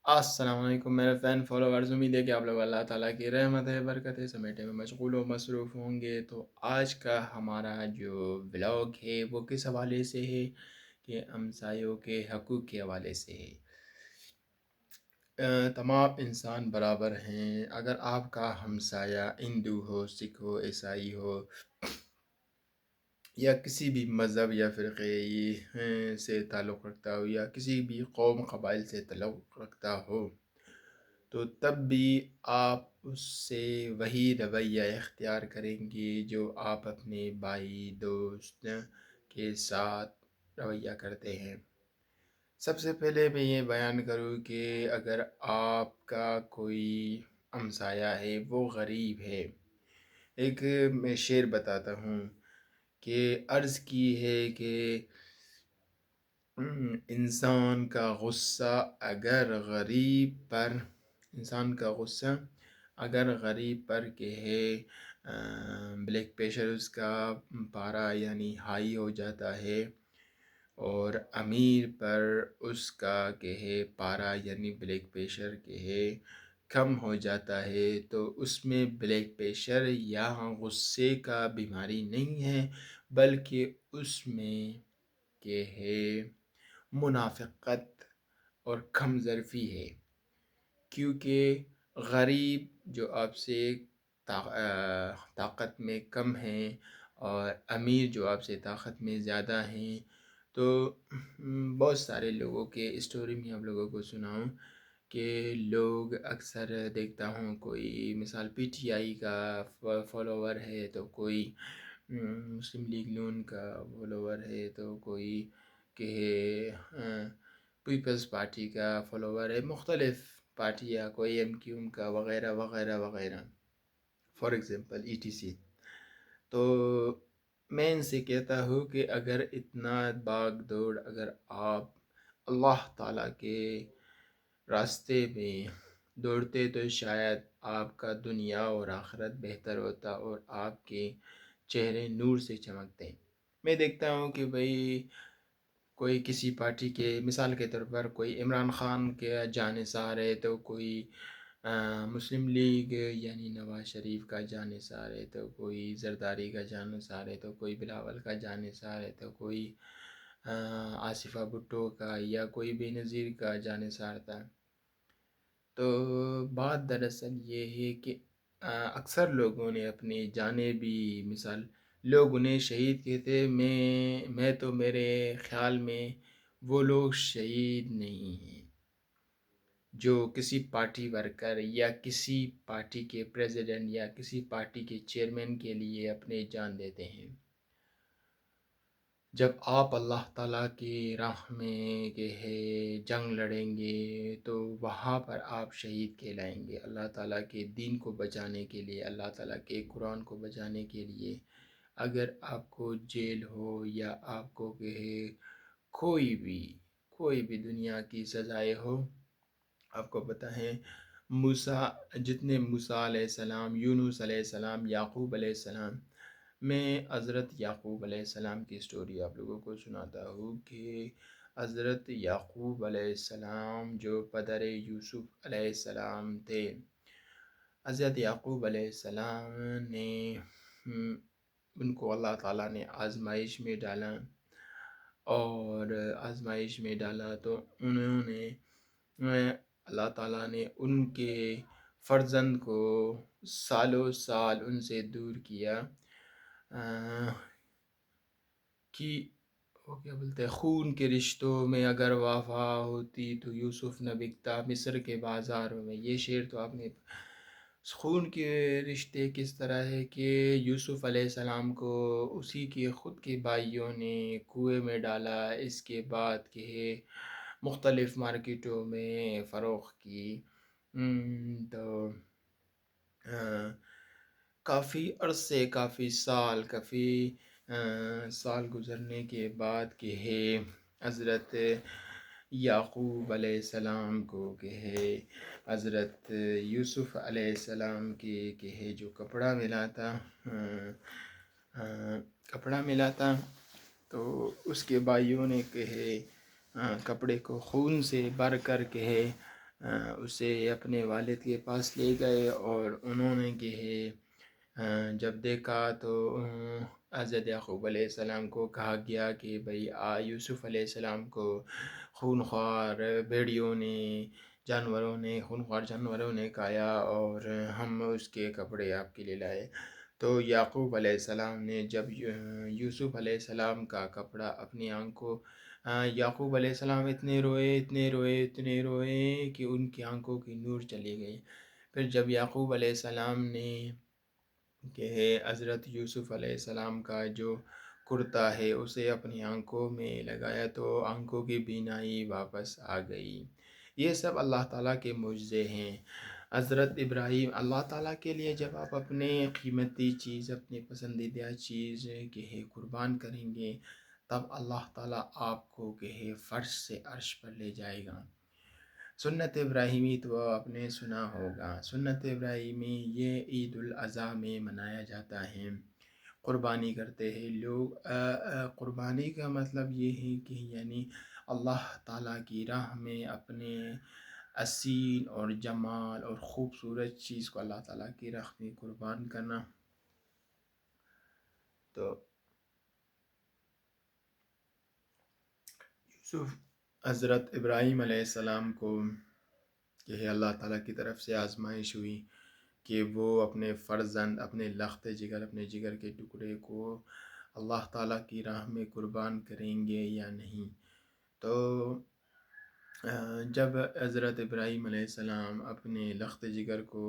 السلام علیکم میرے فین فالوورز، امید ہے کہ آپ لوگ اللہ تعالیٰ کی رحمت ہے، برکت ہے، سمیٹے میں مشغول و مصروف ہوں گے۔ تو آج کا ہمارا جو ولاگ ہے وہ کس حوالے سے ہے کہ ہمسایوں کے حقوق کے حوالے سے ہے۔ تمام انسان برابر ہیں۔ اگر آپ کا ہمسایہ ہندو ہو، سکھ ہو، عیسائی ہو یا کسی بھی مذہب یا فرقے سے تعلق رکھتا ہو یا کسی بھی قوم قبائل سے تعلق رکھتا ہو، تو تب بھی آپ اس سے وہی رویہ اختیار کریں گے جو آپ اپنے بھائی دوست کے ساتھ رویہ کرتے ہیں۔ سب سے پہلے میں یہ بیان کروں کہ اگر آپ کا کوئی ہمسایہ ہے وہ غریب ہے، ایک میں شعر بتاتا ہوں کہ عرض کی ہے کہ انسان کا غصہ اگر غریب پر انسان کا غصہ اگر غریب پر کہ ہے بلڈ پریشر اس کا پارا یعنی ہائی ہو جاتا ہے، اور امیر پر اس کا کہ ہے پارا یعنی بلڈ پریشر کہ ہے کم ہو جاتا ہے، تو اس میں بلڈ پریشر یا غصے کا بیماری نہیں ہے، بلکہ اس میں کہ ہے منافقت اور کم ظرفی ہے۔ کیونکہ غریب جو آپ سے طاقت میں کم ہیں اور امیر جو آپ سے طاقت میں زیادہ ہیں، تو بہت سارے لوگوں کے اسٹوری میں آپ لوگوں کو سناؤں کہ لوگ اکثر دیکھتا ہوں، کوئی مثال پی ٹی آئی کا فالوور ہے، تو کوئی مسلم لیگ نون کا فالوور ہے، تو کوئی کہ پیپلز پارٹی کا فالوور ہے، مختلف پارٹیاں، کوئی ایم کیو ایم کا وغیرہ وغیرہ وغیرہ، for example E T C. تو میں ان سے کہتا ہوں کہ اگر اتنا بھاگ دوڑ اگر آپ اللہ تعالیٰ کے راستے میں دوڑتے تو شاید آپ کا دنیا اور آخرت بہتر ہوتا اور آپ کے چہرے نور سے چمکتے۔ میں دیکھتا ہوں کہ بھئی کوئی کسی پارٹی کے مثال کے طور پر کوئی عمران خان کے جانثار ہے، تو کوئی مسلم لیگ یعنی نواز شریف کا جانثار ہے، تو کوئی زرداری کا جانثار ہے، تو کوئی بلاول کا جانثار ہے، تو کوئی آصفہ بھٹو کا یا کوئی بے نظیر کا جانثار تھا۔ تو بات دراصل یہ ہے کہ اکثر لوگوں نے اپنی جانیں بھی مثال لوگ انہیں شہید کہتے، میں تو میرے خیال میں وہ لوگ شہید نہیں ہیں جو کسی پارٹی ورکر یا کسی پارٹی کے پریزیڈنٹ یا کسی پارٹی کے چیئرمین کے لیے اپنے جان دیتے ہیں۔ جب آپ اللہ تعالیٰ کی راہ میں کہ ہے جنگ لڑیں گے تو وہاں پر آپ شہید کہلائیں گے، اللہ تعالیٰ کے دین کو بچانے کے لیے، اللہ تعالیٰ کے قرآن کو بچانے کے لیے۔ اگر آپ کو جیل ہو یا آپ کو کہ ہے کوئی بھی دنیا کی سزائے ہو، آپ کو پتہ ہے جتنے موسیٰ علیہ السلام، یونس علیہ السلام، یعقوب علیہ السلام، میں حضرت یعقوب علیہ السلام کی سٹوری آپ لوگوں کو سناتا ہوں کہ حضرت یعقوب علیہ السلام جو پدر یوسف علیہ السلام تھے، حضرت یعقوب علیہ السلام نے ان کو اللہ تعالیٰ نے آزمائش میں ڈالا، اور آزمائش میں ڈالا تو انہوں نے اللہ تعالیٰ نے ان کے فرزند کو سالوں سال ان سے دور کیا، کہ وہ کیا بولتے ہیں، خون کے رشتوں میں اگر وفا ہوتی تو یوسف نہ بکتا مصر کے بازاروں میں۔ یہ شعر تو آپ نے خون کے رشتے کس طرح ہے کہ یوسف علیہ السلام کو اسی کے خود کے بھائیوں نے کنویں میں ڈالا، اس کے بعد کہ مختلف مارکیٹوں میں فروخت کی۔ تو کافی عرصے کافی سال گزرنے کے بعد کہ ہے حضرت یعقوب علیہ السلام کو کہ ہے حضرت یوسف علیہ السلام کے کہ ہے جو کپڑا ملا تھا تو اس کے بھائیوں نے کہ ہے کپڑے کو خون سے بھر کر کہ ہے اسے اپنے والد کے پاس لے گئے، اور انہوں نے کہ جب دیکھا تو حضرت یعقوب علیہ السلام کو کہا گیا کہ بھئی یوسف علیہ السلام کو خونخوار بھیڑیوں نے، خونخوار جانوروں نے کھایا، اور ہم اس کے کپڑے آپ کے لیے لائے۔ تو یعقوب علیہ السلام نے جب یوسف علیہ السلام کا کپڑا اپنی آنکھوں، یعقوب علیہ السلام اتنے روئے کہ ان کی آنکھوں کی نور چلی گئی۔ پھر جب یعقوب علیہ السلام نے کہ حضرت یوسف علیہ السلام کا جو کرتا ہے اسے اپنی آنکھوں میں لگایا تو آنکھوں کی بینائی واپس آ گئی۔ یہ سب اللہ تعالیٰ کے معجزے ہیں۔ حضرت ابراہیم، اللہ تعالیٰ کے لیے جب آپ اپنے قیمتی چیز، اپنی پسندیدہ چیز کہ قربان کریں گے، تب اللہ تعالیٰ آپ کو کہ فرش سے عرش پر لے جائے گا۔ سنت ابراہیمی تو آپ نے سنا ہوگا۔ سنت ابراہیمی یہ عید الاضحیٰ میں منایا جاتا ہے، قربانی کرتے ہیں لوگ۔ قربانی کا مطلب یہ ہے کہ یعنی اللہ تعالیٰ کی راہ میں اپنے حسین اور جمال اور خوبصورت چیز کو اللہ تعالیٰ کی راہ میں قربان کرنا۔ تو یوسف، حضرت ابراہیم علیہ السلام کو کہ اللہ تعالیٰ کی طرف سے آزمائش ہوئی کہ وہ اپنے فرزند، اپنے لخت جگر، اپنے جگر کے ٹکڑے کو اللہ تعالیٰ کی راہ میں قربان کریں گے یا نہیں۔ تو جب حضرت ابراہیم علیہ السلام اپنے لخت جگر کو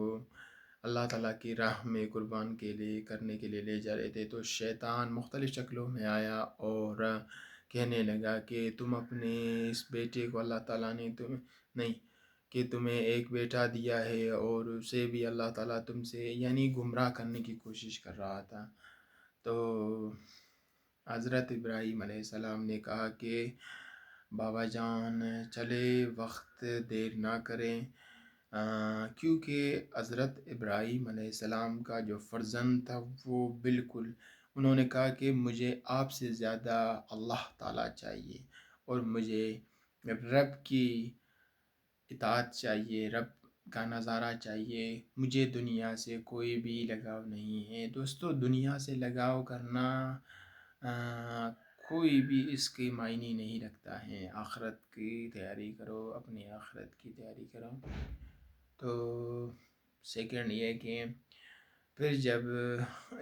اللہ تعالیٰ کی راہ میں قربان کرنے کے لیے لے جا رہے تھے تو شیطان مختلف شکلوں میں آیا اور کہنے لگا کہ تم اپنے اس بیٹے کو، اللہ تعالیٰ نے تمہیں ایک بیٹا دیا ہے، اور اسے بھی اللہ تعالیٰ تم سے یعنی گمراہ کرنے کی کوشش کر رہا تھا۔ تو حضرت ابراہیم علیہ السلام نے کہا کہ بابا جان چلے، وقت دیر نہ کریں، کیونکہ حضرت ابراہیم علیہ السلام کا جو فرزند تھا وہ بالکل، انہوں نے کہا کہ مجھے آپ سے زیادہ اللہ تعالیٰ چاہیے، اور مجھے رب کی اطاعت چاہیے، رب کا نظارہ چاہیے، مجھے دنیا سے کوئی بھی لگاؤ نہیں ہے۔ دوستو، دنیا سے لگاؤ کرنا کوئی بھی اس کی معنی نہیں رکھتا ہے۔ آخرت کی تیاری کرو، اپنی آخرت کی تیاری کرو۔ تو سیکنڈ یہ کہ پھر جب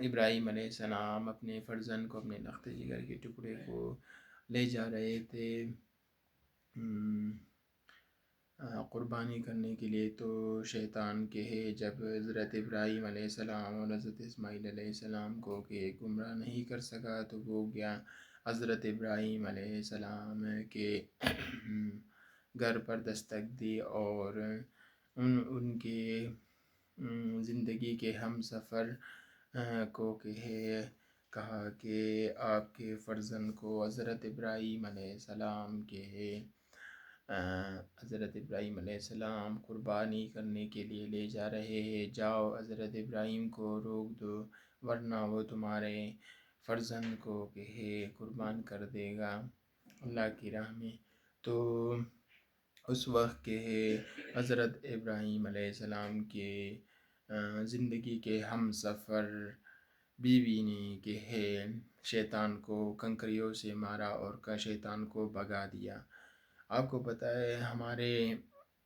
ابراہیم علیہ السلام اپنے فرزند کو، اپنے لخت جگر کے ٹکڑے کو لے جا رہے تھے قربانی کرنے کے لیے، تو شیطان کہ جب حضرت ابراہیم علیہ السلام اور حضرت اسماعیل علیہ السلام کو کہ گمراہ نہیں کر سکا، تو وہ گیا حضرت ابراہیم علیہ السلام کے گھر پر دستک دی، اور ان کے زندگی کے ہم سفر کو کہ کہا کہ آپ کے فرزند کو حضرت ابراہیم علیہ السلام حضرت ابراہیم علیہ السلام قربانی کرنے کے لیے لے جا رہے ہیں، جاؤ حضرت ابراہیم کو روک دو، ورنہ وہ تمہارے فرزند کو کہ قربان کر دے گا اللہ کی راہ میں۔ تو اس وقت کہ حضرت ابراہیم علیہ السلام کے زندگی کے ہم سفر بیوی نے کہ شیطان کو کنکریوں سے مارا اور شیطان کو بھگا دیا۔ آپ کو پتہ ہے ہمارے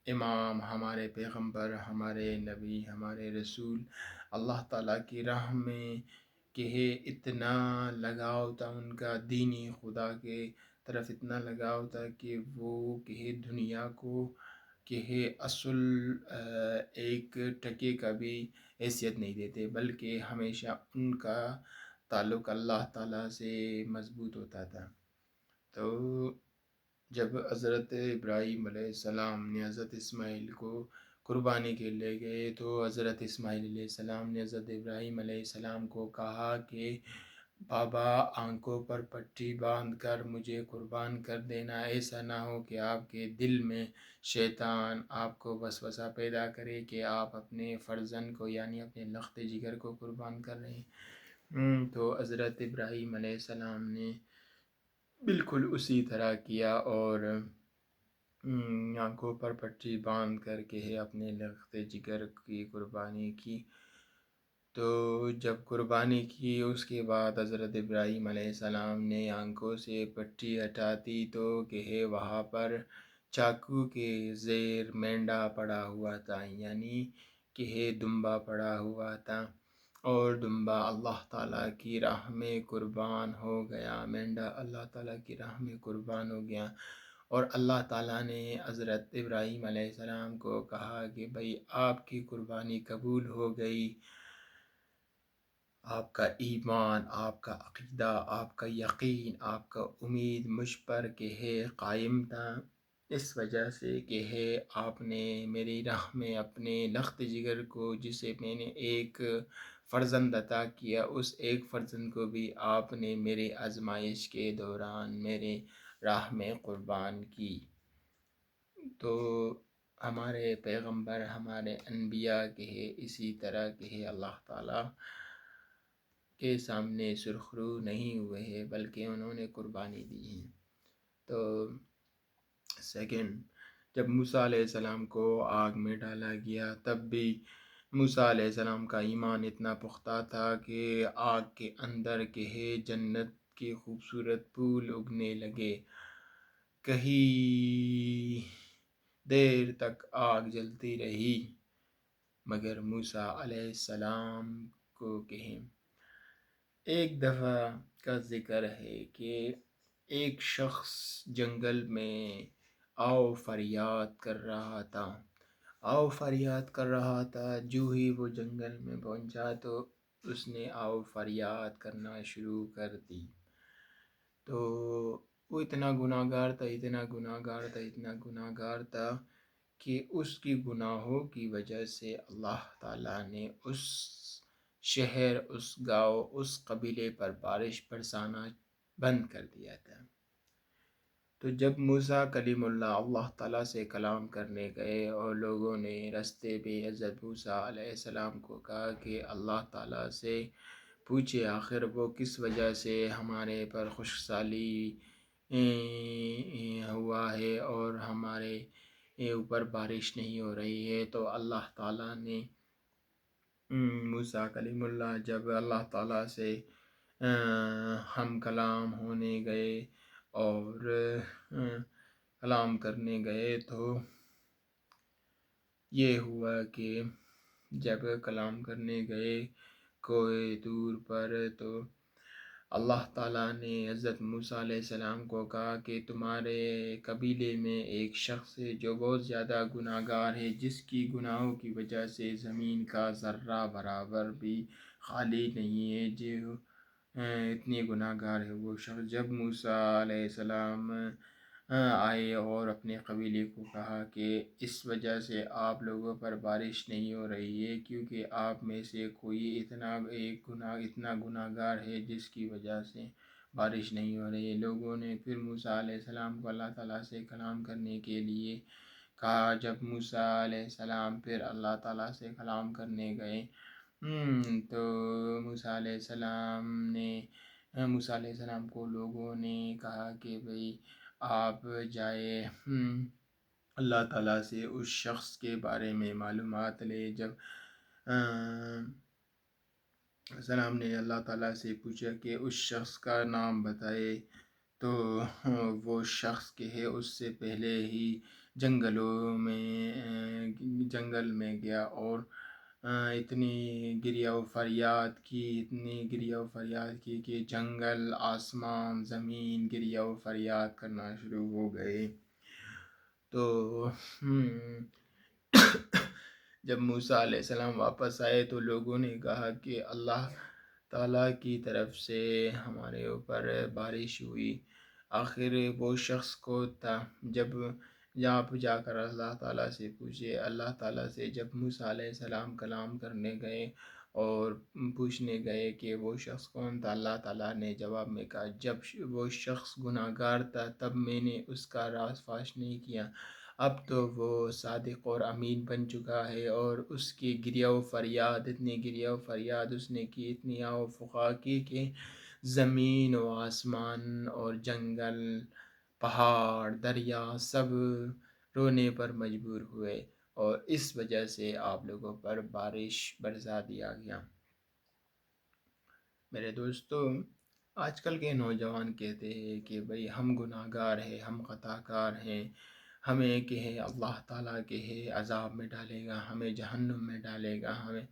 امام، ہمارے پیغمبر، ہمارے نبی، ہمارے رسول اللہ تعالیٰ کی راہ میں کہ اتنا لگاؤ تھا ان کا، دینی خدا کے طرف اتنا لگاؤ تھا کہ وہ کہ دنیا کو کہ اصل ایک ٹکے کا بھی حیثیت نہیں دیتے، بلکہ ہمیشہ ان کا تعلق اللہ تعالیٰ سے مضبوط ہوتا تھا۔ تو جب حضرت ابراہیم علیہ السلام نے حضرت اسماعیل کو قربانی کے لے گئے، تو حضرت اسماعیل علیہ السلام نے حضرت ابراہیم علیہ السلام کو کہا کہ بابا، آنکھوں پر پٹی باندھ کر مجھے قربان کر دینا، ایسا نہ ہو کہ آپ کے دل میں شیطان آپ کو وسوسہ پیدا کرے کہ آپ اپنے فرزند کو یعنی اپنے لخت جگر کو قربان کر رہے ہیں۔ تو حضرت ابراہیم علیہ السلام نے بالکل اسی طرح کیا، اور آنکھوں پر پٹی باندھ کر کے ہے اپنے لخت جگر کی قربانی کی. تو جب قربانی کی اس کے بعد حضرت ابراہیم علیہ السلام نے آنکھوں سے پٹی ہٹاتی تو کہ ہے وہاں پر چاقو کے زیر مینڈا پڑا ہوا تھا، یعنی کہ ہے دمبا پڑا ہوا تھا، اور دمبا اللہ تعالیٰ کی راہ میں قربان ہو گیا، مینڈا اللہ تعالیٰ کی راہ میں قربان ہو گیا. اور اللہ تعالیٰ نے حضرت ابراہیم علیہ السلام کو کہا کہ بھائی آپ کی قربانی قبول ہو گئی، آپ کا ایمان، آپ کا عقیدہ، آپ کا یقین، آپ کا امید مجھ پر کہ ہے قائم تھا، اس وجہ سے کہ ہے آپ نے میری راہ میں اپنے لخت جگر کو، جسے میں نے ایک فرزند عطا کیا، اس ایک فرزند کو بھی آپ نے میرے آزمائش کے دوران میرے راہ میں قربان کی. تو ہمارے پیغمبر، ہمارے انبیاء کے ہے اسی طرح کے ہے اللہ تعالیٰ کے سامنے سرخرو نہیں ہوئے ہیں، بلکہ انہوں نے قربانی دی ہے. تو سیکنڈ، جب موسیٰ علیہ السلام کو آگ میں ڈالا گیا تب بھی موسیٰ علیہ السلام کا ایمان اتنا پختہ تھا کہ آگ کے اندر کے ہے جنت کے خوبصورت پھول اگنے لگے. کہیں دیر تک آگ جلتی رہی، مگر موسیٰ علیہ السلام کو کہیں ایک دفعہ کا ذکر ہے کہ ایک شخص جنگل میں آؤ فریاد کر رہا تھا، آؤ فریاد کر رہا تھا. جو ہی وہ جنگل میں پہنچا تو اس نے آؤ فریاد کرنا شروع کر دی. تو وہ اتنا گناہ گار تھا، اتنا گناہ گار تھا، اتنا گناہ گار تھا کہ اس کی گناہوں کی وجہ سے اللہ تعالیٰ نے اس شہر، اس گاؤں، اس قبیلے پر بارش برسانا بند کر دیا تھا. تو جب موسیٰ کلیم اللہ تعالیٰ سے کلام کرنے گئے اور لوگوں نے رستے پہ حضرت موسیٰ علیہ السلام کو کہا کہ اللہ تعالیٰ سے پوچھے آخر وہ کس وجہ سے ہمارے پر خشک سالی ہوا ہے اور ہمارے اوپر بارش نہیں ہو رہی ہے. تو اللہ تعالیٰ نے موسیٰ کلیم اللہ جب اللہ تعالیٰ سے ہم کلام ہونے گئے اور کلام کرنے گئے تو یہ ہوا کہ جب کلام کرنے گئے کوئی دور پر تو اللہ تعالیٰ نے حضرت موسیٰ علیہ السلام کو کہا کہ تمہارے قبیلے میں ایک شخص ہے جو بہت زیادہ گناہ گار ہے، جس کی گناہوں کی وجہ سے زمین کا ذرہ برابر بھی خالی نہیں ہے، جو اتنی گناہ گار ہے وہ شخص. جب موسیٰ علیہ السلام آئے اور اپنے قبیلے کو کہا کہ اس وجہ سے آپ لوگوں پر بارش نہیں ہو رہی ہے کیونکہ آپ میں سے کوئی اتنا گناہ گار ہے جس کی وجہ سے بارش نہیں ہو رہی ہے. لوگوں نے پھر موسیٰ علیہ السلام کو اللہ تعالیٰ سے کلام کرنے کے لیے کہا. جب موسیٰ علیہ السلام پھر اللہ تعالیٰ سے کلام کرنے گئے تو موسیٰ علیہ السلام کو لوگوں نے کہا کہ بھئی آپ جائے اللہ تعالیٰ سے اس شخص کے بارے میں معلومات لے. جب السلام نے اللہ تعالیٰ سے پوچھا کہ اس شخص کا نام بتائے تو وہ شخص کہ ہے اس سے پہلے ہی جنگل میں گیا اور اتنی گریہ و فریاد کی کہ جنگل، آسمان، زمین گریہ و فریاد کرنا شروع ہو گئے. تو جب موسیٰ علیہ السلام واپس آئے تو لوگوں نے کہا کہ اللہ تعالیٰ کی طرف سے ہمارے اوپر بارش ہوئی. آخر وہ شخص کو تھا. جب آپ جا کر اللہ تعالیٰ سے پوچھے. اللہ تعالیٰ سے جب موسیٰ علیہ السلام کلام کرنے گئے اور پوچھنے گئے کہ وہ شخص کون تھا، اللہ تعالیٰ نے جواب میں کہا جب وہ شخص گناہ گار تھا تب میں نے اس کا راز فاش نہیں کیا، اب تو وہ صادق اور امین بن چکا ہے. اور اس کی گریہ و فریاد، اتنی گریہ و فریاد اس نے کی، اتنی آہ و فقاع کی کہ زمین و آسمان اور جنگل، پہاڑ، دریا سب رونے پر مجبور ہوئے اور اس وجہ سے آپ لوگوں پر بارش برسا دیا گیا۔ میرے دوستو، آج کل کے نوجوان کہتے ہیں کہ بھئی ہم گناہ گار ہیں، ہم خطا کار ہیں، ہمیں کہ ہے اللہ تعالیٰ کے ہے عذاب میں ڈالے گا، ہمیں جہنم میں ڈالے گا۔ ہمیں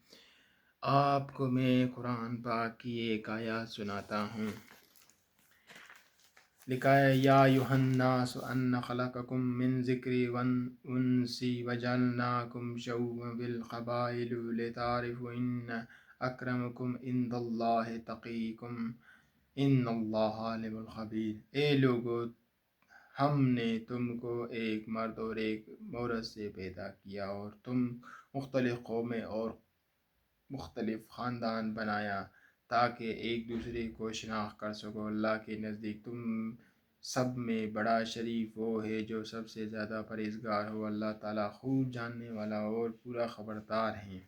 آپ کو میں قرآن پاک کی ایک آیات سناتا ہوں۔ لکھا ہے یا ایھا الناس ان خلقکم من ذکر وانس وجعلناکم شعوبا بالقبائل لتعارفوا ان اکرمکم عند اللہ تقیکم ان اللہ علیم الخبیر۔ اے لوگو، ہم نے تم کو ایک مرد اور ایک عورت سے پیدا کیا اور تم مختلف قومیں اور مختلف خاندان بنایا تاکہ ایک دوسرے کو شناخت کر سکو۔ اللہ کے نزدیک تم سب میں بڑا شریف وہ ہے جو سب سے زیادہ پرہیزگار ہو۔ اللہ تعالیٰ خوب جاننے والا اور پورا خبردار ہیں۔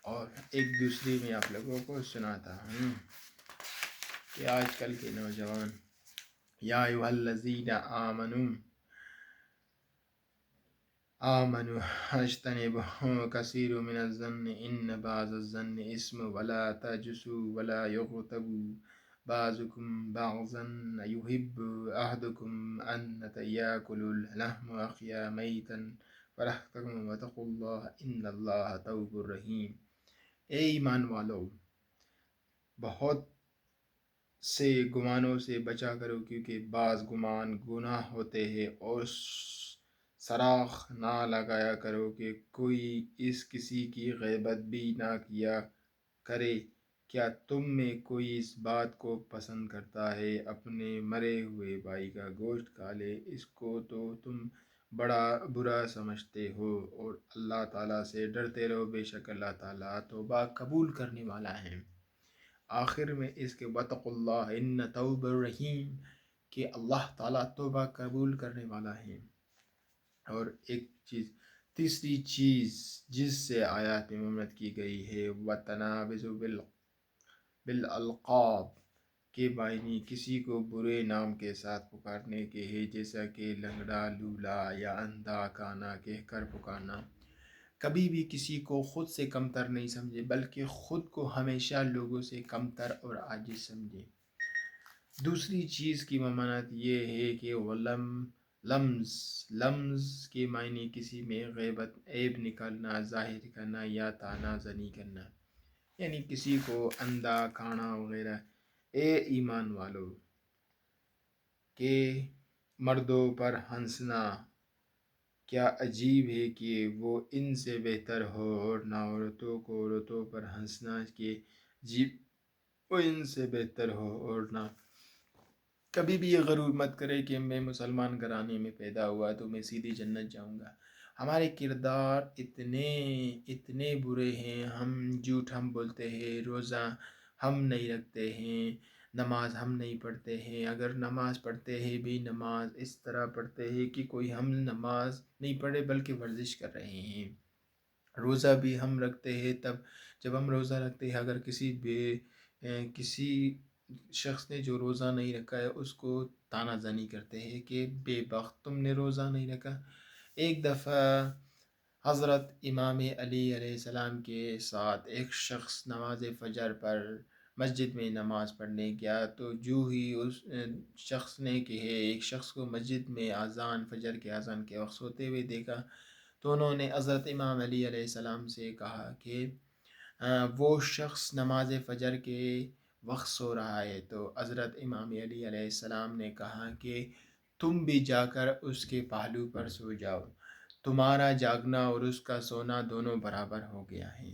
اور ایک دوسری میں آپ لوگوں کو سناتا ہوں کہ آج کل کے نوجوان یا ایھا الذین آمنوا اجتنبوا کثیر من الظن ان بعض الظن اسم ولا تجسوا ولا یغتبوا بعضکم بعضا یحب احدکم ان یاکل اللحم اخیا میتا فرحتکم واتقوا اللہ ان اللہ تواب الرحیم۔ اے ایمان والو، بہت سے گمانوں سے بچا کرو کیونکہ بعض گمان گناہ ہوتے ہیں، اور سراغ نہ لگایا کرو کہ کوئی اس کسی کی غیبت بھی نہ کیا کرے۔ کیا تم میں کوئی اس بات کو پسند کرتا ہے اپنے مرے ہوئے بھائی کا گوشت کھا لے؟ اس کو تو تم بڑا برا سمجھتے ہو، اور اللہ تعالیٰ سے ڈرتے رہو، بے شک اللہ تعالیٰ توبہ قبول کرنے والا ہے۔ آخر میں اس کے واتقوا اللہ ان تواب الرحیم، کہ اللہ تعالیٰ توبہ قبول کرنے والا ہے۔ اور ایک چیز، تیسری چیز جس سے آیات میں ممنوع کی گئی ہے، وَتَنَابَزُوا بِالْأَلْقَابِ، کے معنی کسی کو برے نام کے ساتھ پکارنے کے ہے، جیسا کہ لنگڑا، لولا یا اندھا کانا کہہ کر پکارنا۔ کبھی بھی کسی کو خود سے کمتر نہیں سمجھے، بلکہ خود کو ہمیشہ لوگوں سے کمتر اور عاجز سمجھے۔ دوسری چیز کی ممانعت یہ ہے کہ لمز کے معنی کسی میں غیبت، عیب نکالنا، ظاہر کرنا یا طعنہ زنی کرنا، یعنی کسی کو اندھا کھانا وغیرہ۔ اے ایمان والو، کہ مردوں پر ہنسنا کیا عجیب ہے کہ وہ ان سے بہتر ہو، اور نہ عورتوں کو عورتوں پر ہنسنا کہ عجیب وہ ان سے بہتر ہو، اور نہ کبھی بھی یہ غرور مت کرے کہ میں مسلمان گھرانے میں پیدا ہوا تو میں سیدھی جنت جاؤں گا۔ ہمارے کردار اتنے برے ہیں، جھوٹ ہم بولتے ہیں، روزہ ہم نہیں رکھتے ہیں، نماز ہم نہیں پڑھتے ہیں، اگر نماز پڑھتے ہیں بھی نماز اس طرح پڑھتے ہیں کہ کوئی ہم نماز نہیں پڑھے بلکہ ورزش کر رہے ہیں۔ روزہ بھی ہم رکھتے ہیں، تب جب ہم روزہ رکھتے ہیں اگر کسی شخص نے جو روزہ نہیں رکھا ہے اس کو طعنہ زنی کرتے ہیں کہ بے بخت تم نے روزہ نہیں رکھا۔ ایک دفعہ حضرت امام علی علیہ السلام کے ساتھ ایک شخص نماز فجر پر مسجد میں نماز پڑھنے گیا، تو جو ہی اس شخص نے کہ ایک شخص کو مسجد میں فجر کے اذان کے وقت سوتے ہوئے دیکھا، تو انہوں نے حضرت امام علی علیہ السلام سے کہا کہ وہ شخص نماز فجر کے وقت سو رہا ہے، تو حضرت امام علی علیہ السلام نے کہا کہ تم بھی جا کر اس کے پہلو پر سو جاؤ، تمہارا جاگنا اور اس کا سونا دونوں برابر ہو گیا ہے۔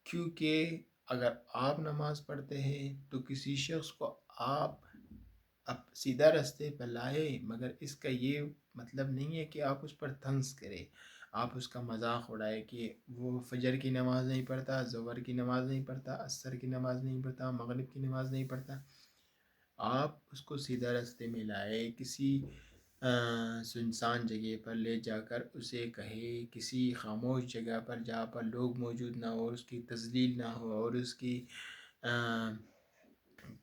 کیونکہ اگر آپ نماز پڑھتے ہیں تو کسی شخص کو آپ سیدھا راستے پر لائے، مگر اس کا یہ مطلب نہیں ہے کہ آپ اس پر طنز کریں، آپ اس کا مذاق اڑائے کہ وہ فجر کی نماز نہیں پڑھتا، ظہر کی نماز نہیں پڑھتا، عصر کی نماز نہیں پڑھتا، مغرب کی نماز نہیں پڑھتا۔ آپ اس کو سیدھا راستے میں لائے، کسی سنسان جگہ پر لے جا کر اسے کہے، کسی خاموش جگہ پر جہاں پر لوگ موجود نہ ہو، اس کی تذلیل نہ ہو اور اس کی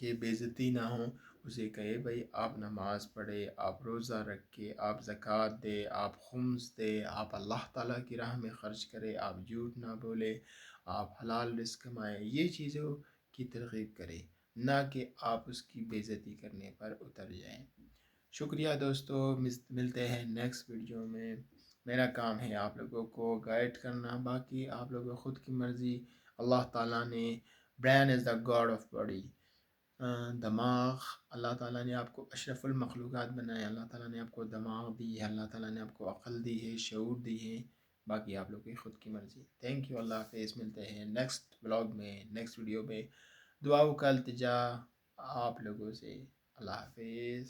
بے عزتی نہ ہو، اسے کہے بھائی آپ نماز پڑھے، آپ روزہ رکھے، آپ زکوٰۃ دے، آپ خمس دے، آپ اللہ تعالیٰ کی راہ میں خرچ کرے، آپ جھوٹ نہ بولے، آپ حلال رزق کمائے، یہ چیزوں کی ترغیب کرے، نہ کہ آپ اس کی بے عزتی کرنے پر اتر جائیں۔ شکریہ دوستو، ملتے ہیں نیکسٹ ویڈیو میں۔ میرا کام ہے آپ لوگوں کو گائیڈ کرنا، باقی آپ لوگوں خود کی مرضی۔ اللہ تعالیٰ نے brain is the God of body, دماغ اللہ تعالیٰ نے آپ کو اشرف المخلوقات بنایا، اللہ تعالیٰ نے آپ کو دماغ دی ہے، اللہ تعالیٰ نے آپ کو عقل دی ہے، شعور دی ہے، باقی آپ لوگوں کی خود کی مرضی۔ تھینک یو، اللہ حافظ، ملتے ہیں نیکسٹ بلاگ میں، نیکسٹ ویڈیو میں۔ دعاؤں کا التجا آپ لوگوں سے۔ اللہ حافظ۔